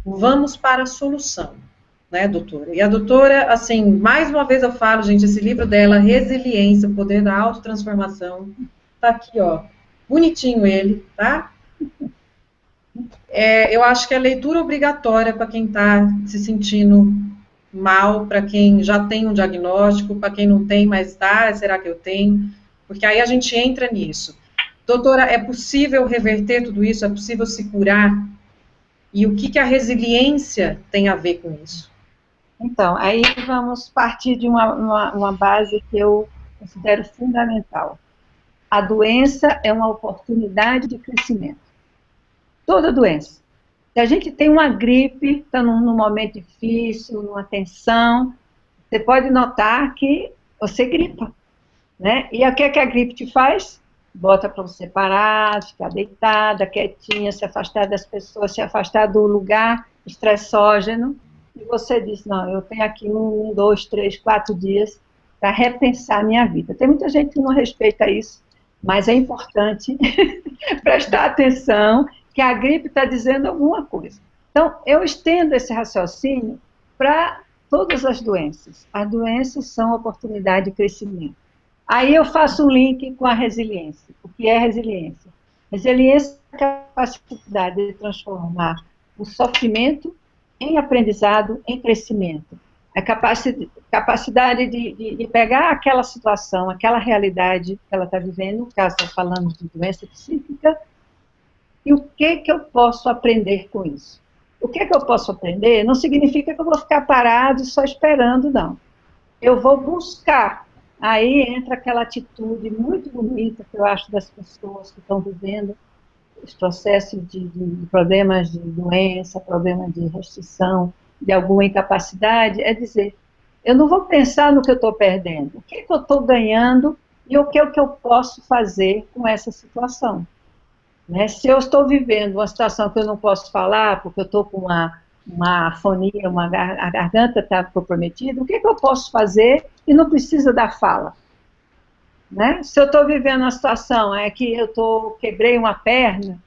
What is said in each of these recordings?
Vamos para a solução, né, doutora? E a doutora, assim, mais uma vez eu falo, gente, esse livro dela, Resiliência, o Poder da Autotransformação, tá aqui, ó, bonitinho ele, tá? Eu acho que é leitura obrigatória para quem está se sentindo mal, para quem já tem um diagnóstico, para quem não tem, mas tá, será que eu tenho? Porque aí a gente entra nisso. Doutora, é possível reverter tudo isso? É possível se curar? E o que a resiliência tem a ver com isso? Então, aí vamos partir de uma base que eu considero fundamental. A doença é uma oportunidade de crescimento. Toda doença. Se a gente tem uma gripe, está num momento difícil, numa tensão, você pode notar que você gripa, né? E o que a gripe te faz? Bota para você parar, ficar deitada, quietinha, se afastar das pessoas, se afastar do lugar estressógeno. E você diz, não, eu tenho aqui 1, 2, 3, 4 dias para repensar a minha vida. Tem muita gente que não respeita isso, mas é importante prestar atenção que a gripe está dizendo alguma coisa. Então, eu estendo esse raciocínio para todas as doenças. As doenças são oportunidade de crescimento. Aí eu faço um link com a resiliência. O que é resiliência? Resiliência é a capacidade de transformar o sofrimento em aprendizado, em crescimento. A capacidade de pegar aquela situação, aquela realidade que ela está vivendo, no caso, está falando de doença psíquica, e o que eu posso aprender com isso? O que eu posso aprender não significa que eu vou ficar parado só esperando, não. Eu vou buscar. Aí entra aquela atitude muito bonita que eu acho das pessoas que estão vivendo os processos de problemas de doença, problemas de restrição, de alguma incapacidade, é dizer, eu não vou pensar no que eu estou perdendo, o que eu estou ganhando e o que eu posso fazer com essa situação. Né? Se eu estou vivendo uma situação que eu não posso falar, porque eu estou com uma afonia, a garganta está comprometida, o que eu posso fazer e não precisa da fala? Né? Se eu estou vivendo uma situação que eu quebrei uma perna,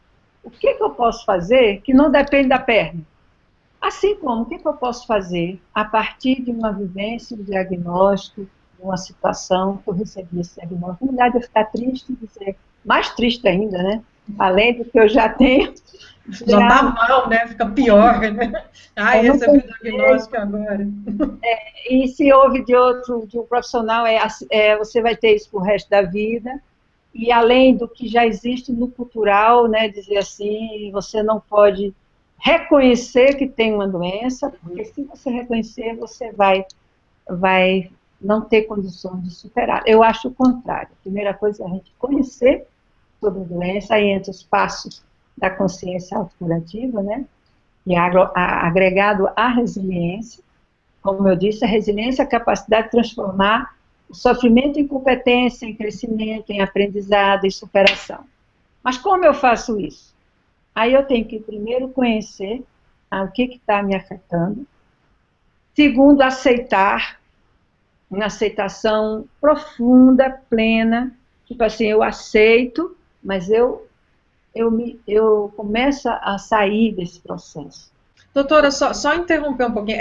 o que eu posso fazer que não depende da perna? Assim como, o que eu posso fazer a partir de uma vivência, um diagnóstico, de uma situação que eu recebi esse diagnóstico? Não dá de eu ficar triste, dizer, mais triste ainda, né? Além do que eu já tenho. Já tá mal, né? Fica pior, né? Ai, recebi o diagnóstico agora. E se houve de um profissional, você vai ter isso pro resto da vida. E além do que já existe no cultural, né, dizer assim, você não pode reconhecer que tem uma doença, porque se você reconhecer, você vai não ter condições de superar. Eu acho o contrário. A primeira coisa é a gente conhecer sobre a doença, aí entra os passos da consciência autocurativa, né, e agregado à resiliência. Como eu disse, a resiliência é a capacidade de transformar o sofrimento em competência, em crescimento, em aprendizado, em superação. Mas como eu faço isso? Aí eu tenho que primeiro conhecer o que está me afetando. Segundo, aceitar, uma aceitação profunda, plena, tipo assim, eu aceito, mas eu começo a sair desse processo. Doutora, só interromper um pouquinho,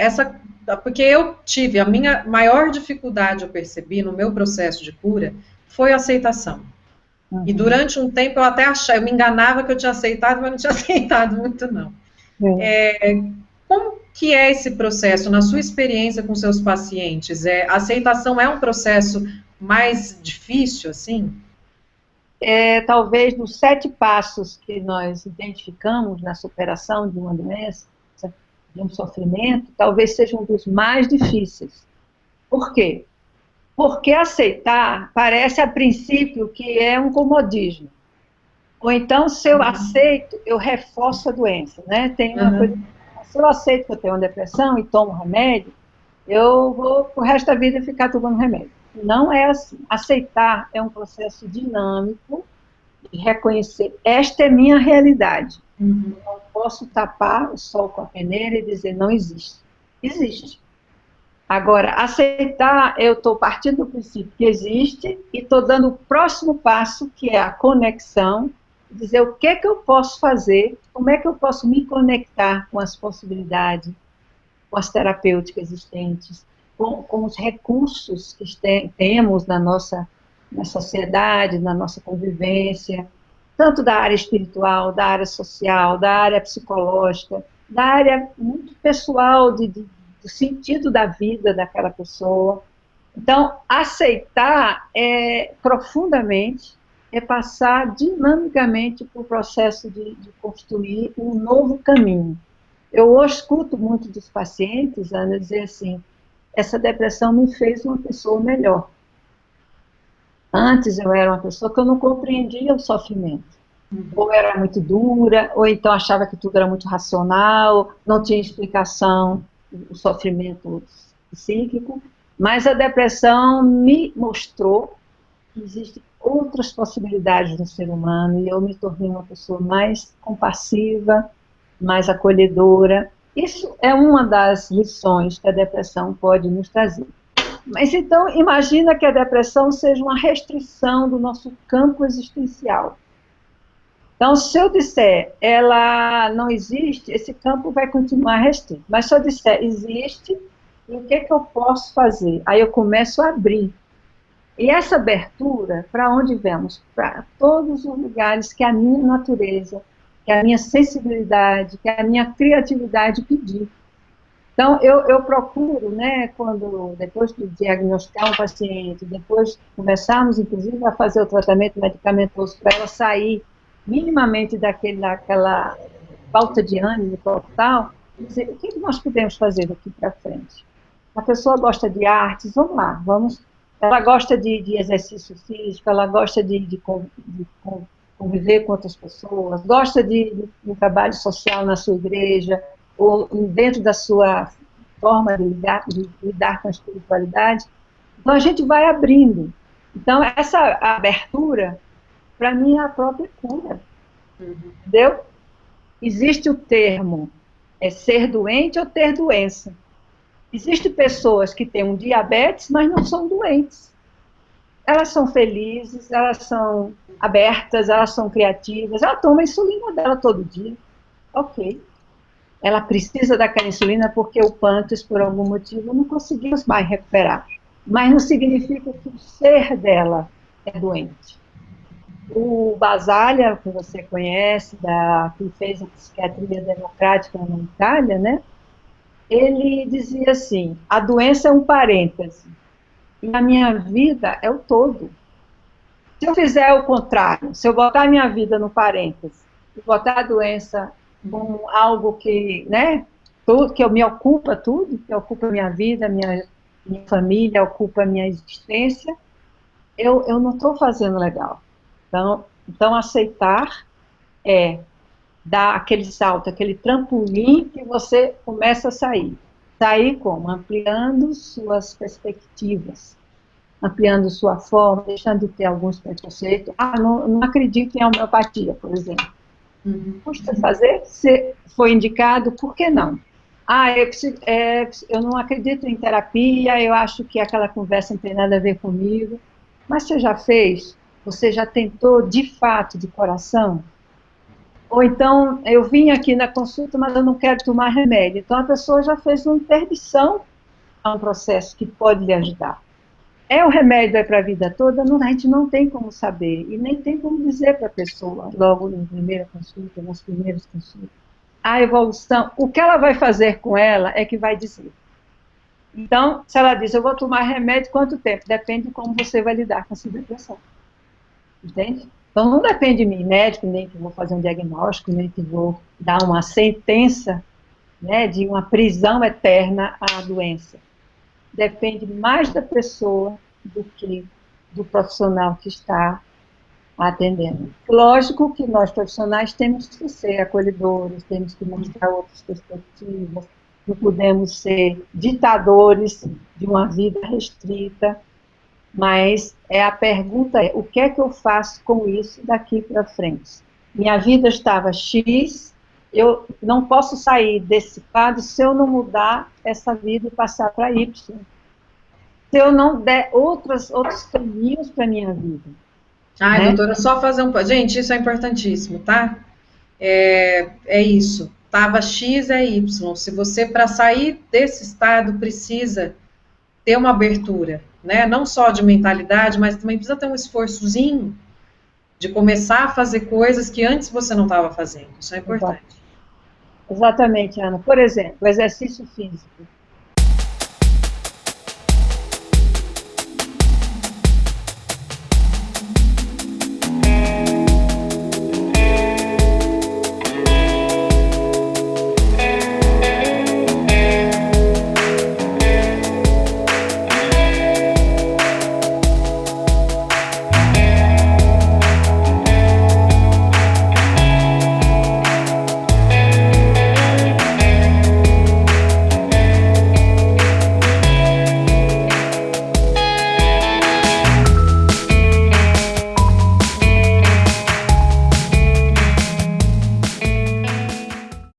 porque eu tive, a minha maior dificuldade, eu percebi, no meu processo de cura, foi a aceitação. Uhum. E durante um tempo eu até achava, eu me enganava que eu tinha aceitado, mas não tinha aceitado muito, não. Como que é esse processo, na sua experiência com seus pacientes? A aceitação é um processo mais difícil, assim? Talvez dos 7 passos que nós identificamos na superação de uma doença, de um sofrimento, talvez seja um dos mais difíceis. Por quê? Porque aceitar parece, a princípio, que é um comodismo. Ou então, se eu aceito, eu reforço a doença, né? Tem uma coisa, se eu aceito que eu tenho uma depressão e tomo remédio, eu vou, pro resto da vida, ficar tomando remédio. Não é assim. Aceitar é um processo dinâmico de reconhecer, esta é minha realidade. Uhum. Eu não posso tapar o sol com a peneira e dizer, não existe. Existe. Agora, aceitar, eu estou partindo do princípio que existe e estou dando o próximo passo, que é a conexão, dizer o que é que eu posso fazer, como é que eu posso me conectar com as possibilidades, com as terapêuticas existentes, com os recursos que temos na sociedade, na nossa convivência, tanto da área espiritual, da área social, da área psicológica, da área muito pessoal do sentido da vida daquela pessoa. Então, aceitar profundamente é passar dinamicamente para o processo de construir um novo caminho. Eu hoje escuto muito dos pacientes, Ana, dizer assim, essa depressão me fez uma pessoa melhor. Antes eu era uma pessoa que eu não compreendia o sofrimento. Ou era muito dura, ou então achava que tudo era muito racional, não tinha explicação, o sofrimento psíquico, mas a depressão me mostrou que existem outras possibilidades no ser humano, e eu me tornei uma pessoa mais compassiva, mais acolhedora. Isso é uma das lições que a depressão pode nos trazer. Mas então, imagina que a depressão seja uma restrição do nosso campo existencial. Então, se eu disser, ela não existe, esse campo vai continuar restrito. Mas se eu disser, existe, e o que é que eu posso fazer? Aí eu começo a abrir. E essa abertura, para onde vamos? Para todos os lugares que a minha natureza, que a minha sensibilidade, que a minha criatividade pedir. Então, eu procuro, né, depois de diagnosticar um paciente, depois começarmos, inclusive, a fazer o tratamento medicamentoso para ela sair minimamente daquela falta de ânimo total, dizer, o que nós podemos fazer daqui para frente? A pessoa gosta de artes, vamos lá, ela gosta de exercício físico, ela gosta de conviver com outras pessoas, gosta de trabalho social na sua igreja, ou dentro da sua forma de lidar com a espiritualidade. Então, a gente vai abrindo. Então, essa abertura, para mim, é a própria cura. Entendeu? Existe o termo ser doente ou ter doença. Existem pessoas que têm um diabetes, mas não são doentes. Elas são felizes, elas são abertas, elas são criativas, ela toma a insulina dela todo dia. Ok. Ela precisa daquela insulina porque o pâncreas, por algum motivo, não conseguimos mais recuperar. Mas não significa que o ser dela é doente. O Basaglia, que você conhece, que fez a psiquiatria democrática na Itália, né? Ele dizia assim, a doença é um parêntese, e a minha vida é o todo. Se eu fizer o contrário, se eu botar a minha vida no parêntese, e botar a doença como algo que, né, tudo, que me ocupa tudo, que ocupa a minha vida, minha família, ocupa a minha existência, eu não estou fazendo legal. Então, aceitar é dar aquele salto, aquele trampolim que você começa a sair. Sair como? Ampliando suas perspectivas, ampliando sua forma, deixando de ter alguns preconceitos. Não acredito em homeopatia, por exemplo. Custa fazer? Se foi indicado, por que não? Eu não acredito em terapia, eu acho que aquela conversa não tem nada a ver comigo. Mas você já fez? Você já tentou de fato, de coração? Ou então, eu vim aqui na consulta, mas eu não quero tomar remédio. Então, a pessoa já fez uma interdição a um processo que pode lhe ajudar. O remédio para a vida toda? A gente não tem como saber, e nem tem como dizer para a pessoa, logo na primeira consulta, nas primeiras consultas. A evolução, o que ela vai fazer com ela é que vai dizer. Então, se ela diz, eu vou tomar remédio, quanto tempo? Depende de como você vai lidar com essa depressão. Entende? Então, não depende de mim, médico, nem que vou fazer um diagnóstico, nem que vou dar uma sentença, né, de uma prisão eterna à doença. Depende mais da pessoa do que do profissional que está atendendo. Lógico que nós profissionais temos que ser acolhedores, temos que mostrar outras perspectivas, não podemos ser ditadores de uma vida restrita, mas a pergunta é, o que é que eu faço com isso daqui para frente? Minha vida estava X, eu não posso sair desse quadro se eu não mudar essa vida e passar para Y. Se eu não der outros caminhos para a minha vida. Ai, Né? doutora, só fazer um... Gente, isso é importantíssimo, tá? É isso. Tava X é Y. Se você, para sair desse estado, precisa ter uma abertura, né? Não só de mentalidade, mas também precisa ter um esforçozinho de começar a fazer coisas que antes você não estava fazendo. Isso é importante. Exatamente, Ana. Por exemplo, o exercício físico.